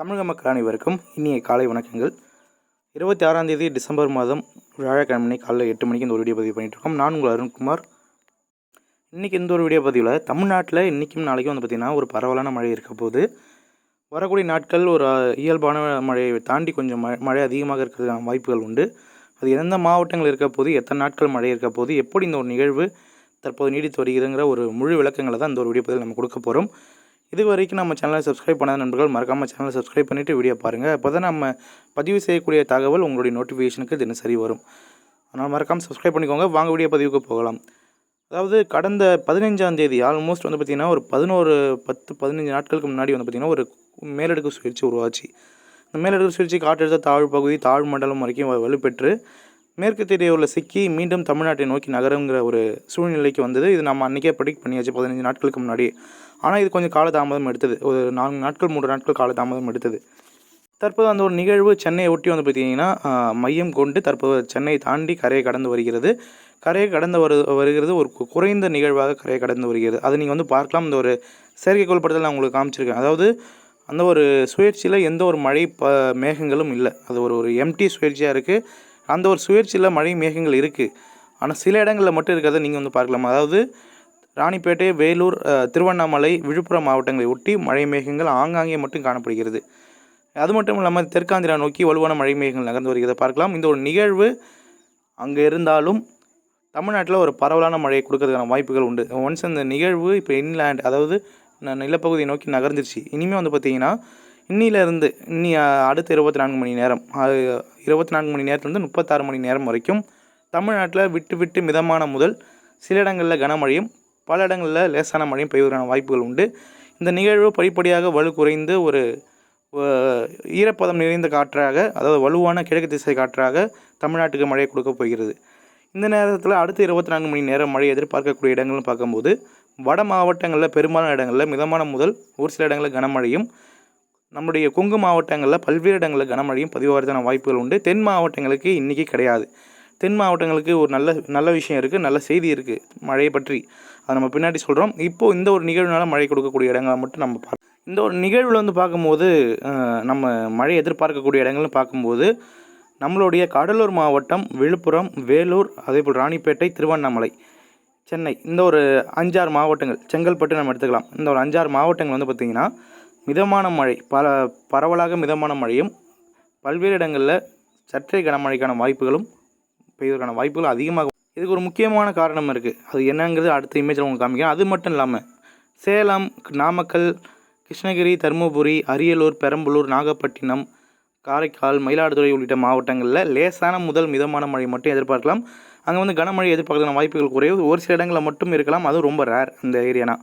தமிழக மக்கள் அனைவருக்கும் இனிய காலை வணக்கங்கள். 26ஆம் தேதி டிசம்பர் மாதம் வியாழக்கிழமை காலையில் 8 மணிக்கு இந்த ஒரு வீடியோ பதிவு பண்ணிகிட்ருக்கோம். நான் உங்கள் அருண்குமார். இன்றைக்கி இந்த ஒரு வீடியோ பதிவில் தமிழ்நாட்டில் இன்றைக்கும் நாளைக்கும் பார்த்திங்கன்னா ஒரு பரவலான மழை இருக்க போது. வரக்கூடிய நாட்கள் ஒரு இயல்பான மழையை தாண்டி கொஞ்சம் மழை அதிகமாக இருக்கிறதுக்கான வாய்ப்புகள் உண்டு. அது எந்த மாவட்டங்கள் இருக்க போது, எத்தனை நாட்கள் மழை இருக்க போது, எப்படி இந்த ஒரு நிகழ்வு தற்போது நீடித்து வருகிறதுங்கிற ஒரு முழு விளக்கங்களை தான் இந்த ஒரு வீடியோ பதிவில் நம்ம கொடுக்க போகிறோம். இது வரைக்கும் நம்ம சேனலை சப்ஸ்கிரைப் பண்ணாத நண்பர்கள் மறக்காமல் சேனலை சப்ஸ்கிரைப் பண்ணிவிட்டு வீடியோ பாருங்கள். அப்போ தான் நம்ம பதிவு செய்யக்கூடிய தகவல் உங்களுடைய நோட்டிஃபிகேஷனுக்கு தினசரி வரும். அதனால் மறக்காமல் சப்ஸ்கிரைப் பண்ணிக்கோங்க. வாங்க வீடியோ பதிவுக்கு போகலாம். அதாவது கடந்த 15ஆம் தேதி ஆல்மோஸ்ட் பார்த்திங்கன்னா ஒரு 15 நாட்களுக்கு முன்னாடி பார்த்திங்கன்னா ஒரு மேலடுக்கு சுழற்சி உருவாச்சு. இந்த மேலடுக்கு சுழற்சி காற்றழுத்த தாழ்வு பகுதி தாழ் மண்டலம் வரைக்கும் வலுப்பெற்று மேற்கு திரையூரில் சிக்கி மீண்டும் தமிழ்நாட்டை நோக்கி நகருங்கிற ஒரு சூழ்நிலைக்கு வந்தது. இது நம்ம அன்றைக்கே ப்ரெடிக்ட் பண்ணியாச்சு 15 நாட்களுக்கு முன்னாடி. ஆனால் இது கொஞ்சம் காலதாமதம் எடுத்தது. ஒரு 4 நாட்கள் 3 நாட்கள் காலதாமதம் எடுத்தது. தற்போது அந்த ஒரு நிகழ்வு சென்னையை ஒட்டி பார்த்திங்கன்னா மையம் கொண்டு தற்போது சென்னை தாண்டி கரையை கடந்து வருகிறது. கரையை கடந்து வருகிறது ஒரு குறைந்த நிகழ்வாக கரையை கடந்து வருகிறது. அதை நீங்கள் பார்க்கலாம். இந்த ஒரு செயற்கைக்கோள் படத்தில் நான் உங்களுக்கு காமிச்சிருக்கேன். அதாவது அந்த ஒரு சுழற்சியில் எந்த ஒரு மழை மேகங்களும் இல்லை. அது ஒரு எம்டி சுழற்சியாக இருக்குது. அந்த ஒரு சுழற்சியில் மழை மேகங்கள் இருக்குது. ஆனால் சில இடங்களில் மட்டும் இருக்கிறத நீங்கள் பார்க்கலாம். அதாவது ராணிப்பேட்டை, வேலூர், திருவண்ணாமலை, விழுப்புரம் மாவட்டங்களை ஒட்டி மழை மேகங்கள் ஆங்காங்கே மட்டும் காணப்படுகிறது. அது மட்டும் இல்லாமல் தெற்காந்திரா நோக்கி வலுவான மழை மேகங்கள் நகர்ந்து வருகிறத பார்க்கலாம். இந்த ஒரு நிகழ்வு அங்கே இருந்தாலும் தமிழ்நாட்டில் ஒரு பரவலான மழையை கொடுக்கறதுக்கான வாய்ப்புகள் உண்டு. ஒன்ஸ் அந்த நிகழ்வு இப்போ இன்லேண்ட், அதாவது நிலப்பகுதியை நோக்கி நகர்ந்துருச்சு. இனிமேல் பார்த்திங்கன்னா இன்னிலிருந்து அடுத்த 24 மணி நேரம் 24 மணி நேரத்துலேருந்து 36 மணி நேரம் வரைக்கும் தமிழ்நாட்டில் விட்டு விட்டு மிதமான முதல் சில இடங்களில் கனமழையும் பல இடங்களில் லேசான மழையும் பெய்வதற்கான வாய்ப்புகள் உண்டு. இந்த நிகழ்வு படிப்படியாக வலு குறைந்து ஒரு ஈரப்பதம் நிறைந்த காற்றாக, அதாவது வலுவான கிழக்கு திசை காற்றாக தமிழ்நாட்டுக்கு மழையை கொடுக்க போகிறது. இந்த நேரத்தில் அடுத்த 24 மணி நேரம் மழை எதிர்பார்க்கக்கூடிய இடங்கள்னு பார்க்கும்போது வட மாவட்டங்களில் பெரும்பாலான இடங்களில் மிதமான முதல் ஒரு சில இடங்களில் கனமழையும், நம்முடைய கொங்கு மாவட்டங்களில் பல்வேறு இடங்களில் கனமழையும் பதிவாகிறதுக்கான வாய்ப்புகள் உண்டு. தென் மாவட்டங்களுக்கு இன்றைக்கி கிடையாது. தென் மாவட்டங்களுக்கு ஒரு நல்ல விஷயம் இருக்குது, நல்ல செய்தி இருக்குது மழையை பற்றி. அதை நம்ம பின்னாடி சொல்கிறோம். இப்போது இந்த ஒரு நிகழ்வுனால மழை கொடுக்கக்கூடிய இடங்களை மட்டும் நம்ம பார்க்கலாம். இந்த ஒரு நிகழ்வில் பார்க்கும்போது நம்ம மழை எதிர்பார்க்கக்கூடிய இடங்கள்னு பார்க்கும்போது நம்மளுடைய கடலூர் மாவட்டம், விழுப்புரம், வேலூர், அதேபோல் ராணிப்பேட்டை, திருவண்ணாமலை, சென்னை, இந்த ஒரு 5-6 மாவட்டங்கள், செங்கல்பட்டு நம்ம எடுத்துக்கலாம். இந்த ஒரு 5-6 மாவட்டங்கள் பார்த்திங்கன்னா மிதமான மழை, பரவலாக மிதமான மழையும் பல்வேறு இடங்களில் சற்றே கனமழைக்கான வாய்ப்புகளும் பெய்வதற்கான வாய்ப்புகள் அதிகமாக. இதுக்கு ஒரு முக்கியமான காரணம் இருக்குது. அது என்னங்கிறது அடுத்த இமேஜில் உங்களுக்கு காமிக்கிறேன். அது மட்டும் இல்லாமல் சேலம், நாமக்கல், கிருஷ்ணகிரி, தருமபுரி, அரியலூர், பெரம்பலூர், நாகப்பட்டினம், காரைக்கால், மயிலாடுதுறை உள்ளிட்ட மாவட்டங்களில் லேசான முதல் மிதமான மழை மட்டும் எதிர்பார்க்கலாம். அங்கே கனமழை எதிர்பார்க்கறதுக்கான வாய்ப்புகள் குறைவு. ஒரு சில இடங்களில் மட்டும் இருக்கலாம். அதுவும் ரொம்ப ரேர் அந்த ஏரியானா.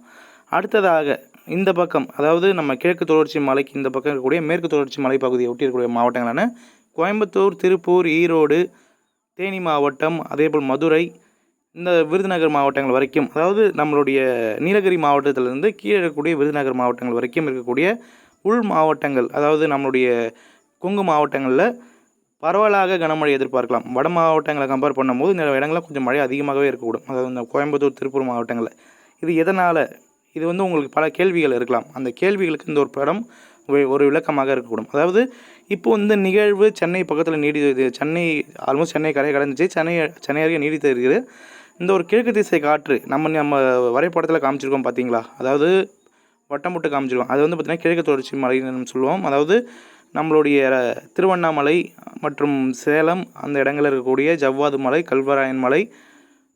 அடுத்ததாக இந்த பக்கம், அதாவது நம்ம கிழக்கு தொடர்ச்சி மலைக்கு இந்த பக்கம் இருக்கக்கூடிய மேற்கு தொடர்ச்சி மலை பகுதியை ஒட்டி இருக்கக்கூடிய மாவட்டங்களான கோயம்புத்தூர், திருப்பூர், ஈரோடு, தேனி மாவட்டம், அதேபோல் மதுரை, இந்த விருதுநகர் மாவட்டங்கள் வரைக்கும், அதாவது நம்மளுடைய நீலகிரி மாவட்டத்திலிருந்து கீழே இருக்கக்கூடிய விருதுநகர் மாவட்டங்கள் வரைக்கும் இருக்கக்கூடிய உள் மாவட்டங்கள், அதாவது நம்மளுடைய கொங்கு மாவட்டங்களில் பரவலாக கனமழை எதிர்பார்க்கலாம். வட மாவட்டங்களை கம்பேர் பண்ணும்போது இந்த இடங்களில் கொஞ்சம் மழை அதிகமாகவே இருக்கக்கூடும். அதாவது இந்த கோயம்புத்தூர், திருப்பூர் மாவட்டங்களில். இது எதனால்? இது உங்களுக்கு பல கேள்விகள் இருக்கலாம். அந்த கேள்விகளுக்கு இந்த ஒரு படம் ஒரு விளக்கமாக இருக்கக்கூடும். அதாவது இப்போது இந்த நிகழ்வு சென்னை பக்கத்தில் நீடித்து, ஆல்மோஸ்ட் சென்னை கரையை கடந்துச்சு, சென்னை அருகே நீடித்து இருக்குது. இந்த ஒரு கிழக்கு திசை காற்று நம்ம வரைபடத்தில் காமிச்சிருக்கோம் பார்த்தீங்களா? அதாவது வட்டம் போட்டு காமிச்சிருக்கோம். அது பார்த்திங்கன்னா கிழக்கு தொடர்ச்சி மலைன்னு சொல்லுவோம். அதாவது நம்மளுடைய திருவண்ணாமலை மற்றும் சேலம் அந்த இடங்களில் இருக்கக்கூடிய ஜவ்வாது மலை, கல்வராயன் மலை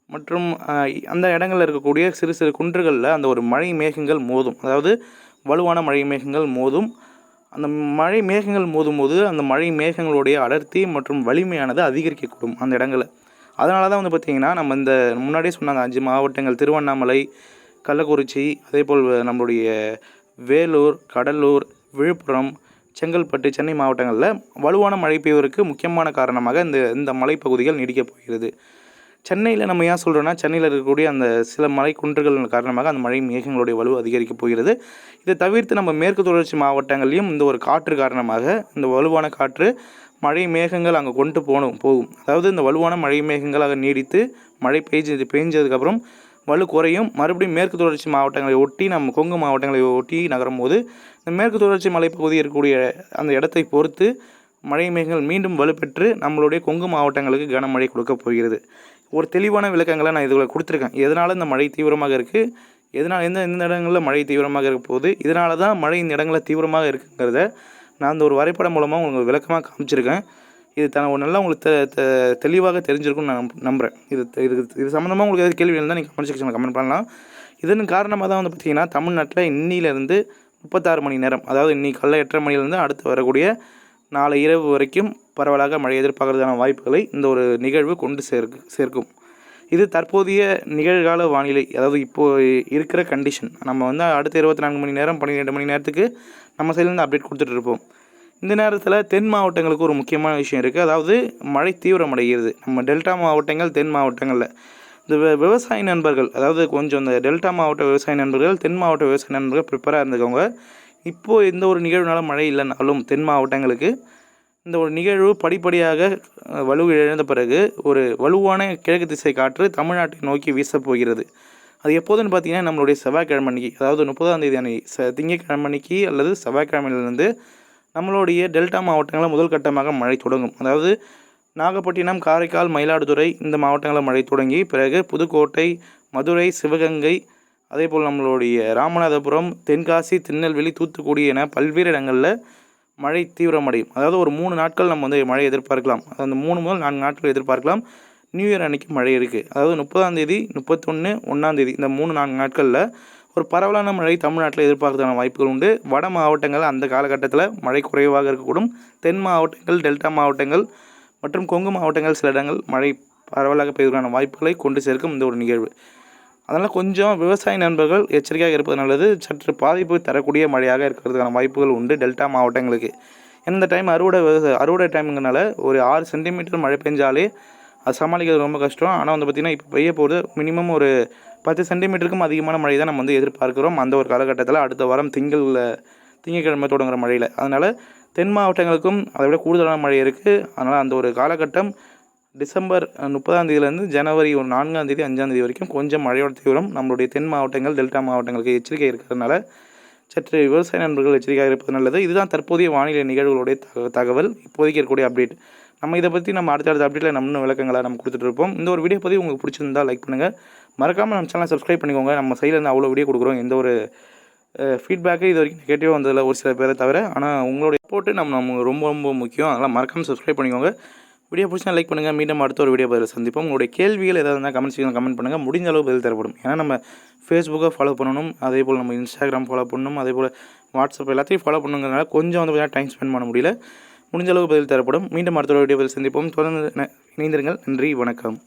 மற்றும் அந்த இடங்களில் இருக்கக்கூடிய சிறு சிறு குன்றுகளில் அந்த ஒரு மழை மேகங்கள் மோதும். அதாவது வலுவான மழை மேகங்கள் மோதும். அந்த மழை மேகங்கள் மோதும்போது அந்த மழை மேகங்களுடைய அடர்த்தி மற்றும் வலிமையானது அதிகரிக்கக்கூடும் அந்த இடங்களில். அதனால தான் பார்த்திங்கன்னா நம்ம இந்த முன்னாடியே சொன்னாங்க 5 மாவட்டங்கள், திருவண்ணாமலை, கள்ளக்குறிச்சி, அதேபோல் நம்மளுடைய வேலூர், கடலூர், விழுப்புரம், செங்கல்பட்டு, சென்னை மாவட்டங்களில் வலுவான மழை பெய்வதற்கு முக்கியமான காரணமாக இந்த மலைப்பகுதிகள் நீடிக்கப் போகிறது. சென்னையில் நம்ம ஏன் சொல்கிறோன்னா, சென்னையில் இருக்கக்கூடிய அந்த சில மலை குன்றுகள் காரணமாக அந்த மழை மேகங்களுடைய வலு அதிகரிக்கப் போகிறது. இதை தவிர்த்து நம்ம மேற்கு தொடர்ச்சி மாவட்டங்கள்லேயும் இந்த ஒரு காற்று காரணமாக இந்த வலுவான காற்று மழை மேகங்கள் அங்கே கொண்டு போகும். அதாவது இந்த வலுவான மழை மேகங்களாக நீடித்து மழை பெய்ஞ்சதுக்கப்புறம் வலு குறையும். மறுபடியும் மேற்கு தொடர்ச்சி மாவட்டங்களை ஒட்டி நம்ம கொங்கு மாவட்டங்களை ஒட்டி நகரும் போது இந்த மேற்கு தொடர்ச்சி மலைப்பகுதி இருக்கக்கூடிய அந்த இடத்தை பொறுத்து மழை மேகங்கள் மீண்டும் வலுப்பெற்று நம்மளுடைய கொங்கு மாவட்டங்களுக்கு கனமழை கொடுக்க போகிறது. ஒரு தெளிவான விளக்கங்களை நான் இதில் கொடுத்துருக்கேன். எதனால் இந்த மழை தீவிரமாக இருக்குது, எதனால் எந்த இடங்களில் மழை தீவிரமாக இருக்க போகுது, இதனால தான் மழை இந்த இடங்களில் தீவிரமாக இருக்குங்கிறத நான் அந்த ஒரு வரைபடம் மூலமாக உங்களுக்கு விளக்கமாக காமிச்சிருக்கேன். இது நல்லா உங்களுக்கு தெளிவாக தெரிஞ்சிருக்கும்னு நான் நம்புகிறேன். இது சம்மந்தமாக உங்களுக்கு எதாவது கேள்வி இருந்தால் நீங்கள் கமெண்ட் செக்ஷனில் கமெண்ட் பண்ணலாம். இதன் காரணமாக தான் வந்து பார்த்திங்கன்னா தமிழ்நாட்டில் இன்னிலேருந்து 36 மணி நேரம், அதாவது இன்றைக்கி காலைல 8:30 மணிலேருந்து அடுத்து வரக்கூடிய நாளை இரவு வரைக்கும் பரவலாக மழை எதிர்பார்க்கறதுக்கான வாய்ப்புகளை இந்த ஒரு நிகழ்வு கொண்டு சேர்க்கும். இது தற்போதைய நிகழ்கால வானிலை, அதாவது இப்போது இருக்கிற கண்டிஷன். நம்ம வந்து அடுத்த 24 மணி நேரம் 12 மணி நேரத்துக்கு நம்ம சைட்லேருந்து அப்டேட் கொடுத்துட்டு இருப்போம். இந்த நேரத்தில் தென் மாவட்டங்களுக்கு ஒரு முக்கியமான விஷயம் இருக்குது. அதாவது மழை தீவிரமடைகிறது. நம்ம டெல்டா மாவட்டங்கள், தென் மாவட்டங்களில் இந்த விவசாய நண்பர்கள், அதாவது கொஞ்சம் இந்த டெல்டா மாவட்ட விவசாய நண்பர்கள், தென் மாவட்ட விவசாய நண்பர்கள் ப்ரிப்பேராக இருந்துக்கோங்க. இப்போது எந்த ஒரு நிகழ்வுனால மழை இல்லைனாலும் தென் மாவட்டங்களுக்கு இந்த ஒரு நிகழ்வு படிப்படியாக வலு இழந்த பிறகு ஒரு வலுவான கிழக்கு திசை காற்று தமிழ்நாட்டை நோக்கி வீசப்போகிறது. அது எப்போதுன்னு பார்த்தீங்கன்னா நம்மளுடைய செவ்வாய்க்கிழமை அன்றைக்கி, அதாவது 30ஆம் தேதி அன்றைக்கி திங்கட்கிழமை அன்றைக்கி அல்லது செவ்வாய்க்கிழமையிலேருந்து நம்மளுடைய டெல்டா மாவட்டங்களில் முதல் கட்டமாக மழை தொடங்கும். அதாவது நாகப்பட்டினம், காரைக்கால், மயிலாடுதுறை இந்த மாவட்டங்களில் மழை தொடங்கி பிறகு புதுக்கோட்டை, மதுரை, சிவகங்கை, அதேபோல் நம்மளுடைய ராமநாதபுரம், தென்காசி, திருநெல்வேலி, தூத்துக்குடி என பல்வேறு இடங்களில் மழை தீவிரமடையும். அதாவது ஒரு 3 நாட்கள் நம்ம வந்து மழை எதிர்பார்க்கலாம். அந்த 3 முதல் 4 நாட்கள் எதிர்பார்க்கலாம். நியூ இயர் அன்றைக்கி மழை இருக்குது. அதாவது 30ஆம் தேதி, 31, 1ஆம் தேதி இந்த 3-4 நாட்களில் ஒரு பரவலான மழை தமிழ்நாட்டில் எதிர்பார்க்கறதுக்கான வாய்ப்புகள் உண்டு. வட மாவட்டங்கள் அந்த காலகட்டத்தில் மழை குறைவாக இருக்கக்கூடும். தென் மாவட்டங்கள், டெல்டா மாவட்டங்கள் மற்றும் கொங்கு மாவட்டங்கள் சில இடங்கள் மழை பரவலாக பெய்வதற்கான வாய்ப்புகளை கொண்டு சேர்க்கும் இந்த ஒரு நிகழ்வு. அதனால் கொஞ்சம் விவசாய நண்பர்கள் எச்சரிக்கையாக இருப்பது நல்லது. சற்று பாதிப்பு தரக்கூடிய மழையாக இருக்கிறதுக்கான வாய்ப்புகள் உண்டு டெல்டா மாவட்டங்களுக்கு. இந்த டைம் அறுவடை டைமுங்கனால ஒரு 6 சென்டிமீட்டர் மழை பெஞ்சாலே அது சமாளிக்கிறது ரொம்ப கஷ்டம். ஆனால் வந்து பார்த்திங்கன்னா இப்போ பெய்ய போகிறது மினிமம் ஒரு 10 சென்டிமீட்டருக்கும் அதிகமான மழை தான் நம்ம வந்து எதிர்பார்க்குறோம் அந்த ஒரு காலகட்டத்தில். அடுத்த வாரம் திங்கட்கிழமை தொடங்குகிற மழையில். அதனால் தென் மாவட்டங்களுக்கும் அதை விட கூடுதலான மழை இருக்குது. அதனால் அந்த ஒரு காலகட்டம் டிசம்பர் 30ஆம் தேதியிலேருந்து ஜனவரி 4ஆம் தேதி 5ஆம் தேதி வரைக்கும் கொஞ்சம் மழையோட தீவிரம் நம்மளுடைய தென் மாவட்டங்கள், டெல்டா மாவட்டங்களுக்கு எச்சரிக்கை இருக்கிறதுனால சற்று விவசாய நண்பர்கள் எச்சரிக்கையாக இருப்பது நல்லது. இதுதான் தற்போதைய வானிலை நிகழ்வுகளுடைய தகவல், இப்போதைக்கு இருக்கக்கூடிய அப்டேட். நம்ம இதை பற்றி நம்ம அடுத்த அப்டேட்டில் நம்ம விளக்கங்களை நம்ம கொடுத்துட்டு இருப்போம். இந்த ஒரு வீடியோ பற்றி உங்களுக்கு பிடிச்சிருந்தால் லைக் பண்ணுங்கள். மறக்காமல் நம்ம சேனலை சப்ஸ்கிரைப் பண்ணிக்கோங்க. நம்ம சைடில் அவ்வளோ வீடியோ கொடுக்குறோம். எந்த ஒரு ஃபீட்பேக்கு இது வரைக்கும் நெகட்டிவாக வந்ததில்லை ஒரு சில பேரை தவிர. ஆனால் உங்களுடைய சப்போர்ட்டு நம்ம ரொம்ப ரொம்ப முக்கியம். அதனால் மறக்காமல் சப்ஸ்கிரைப் பண்ணிக்கோங்க. வீடியோ பிடிச்சா லைக் பண்ணுங்கள். மீண்டும் அடுத்த ஒரு வீடியோ பதில் சந்திப்போம். உங்களுடைய கேள்விகள் ஏதாவது இருந்தால் கமெண்ட் செக்ஷனில் கமெண்ட் பண்ணுங்கள். முடிஞ்ச அளவு பதில் தரப்படும். ஏன்னா நம்ம ஃபேஸ்புக்கை ஃபாலோ பண்ணணும், அதேபோல் நம்ம இன்ஸ்டாகிராம் ஃபாலோ பண்ணணும், அதேபோல் வாட்ஸ்அப் எல்லாத்தையும் ஃபாலோ பண்ணுங்கிறதுனால கொஞ்சம் வந்து பார்த்தீங்கன்னா டைம் ஸ்பெண்ட் பண்ண முடியல. முடிஞ்ச அளவு பதில் தரப்படும். மீண்டும் அடுத்த ஒரு வீடியோ பதில் சந்திப்போம். தொடர்ந்து இணைந்திருங்கள். நன்றி, வணக்கம்.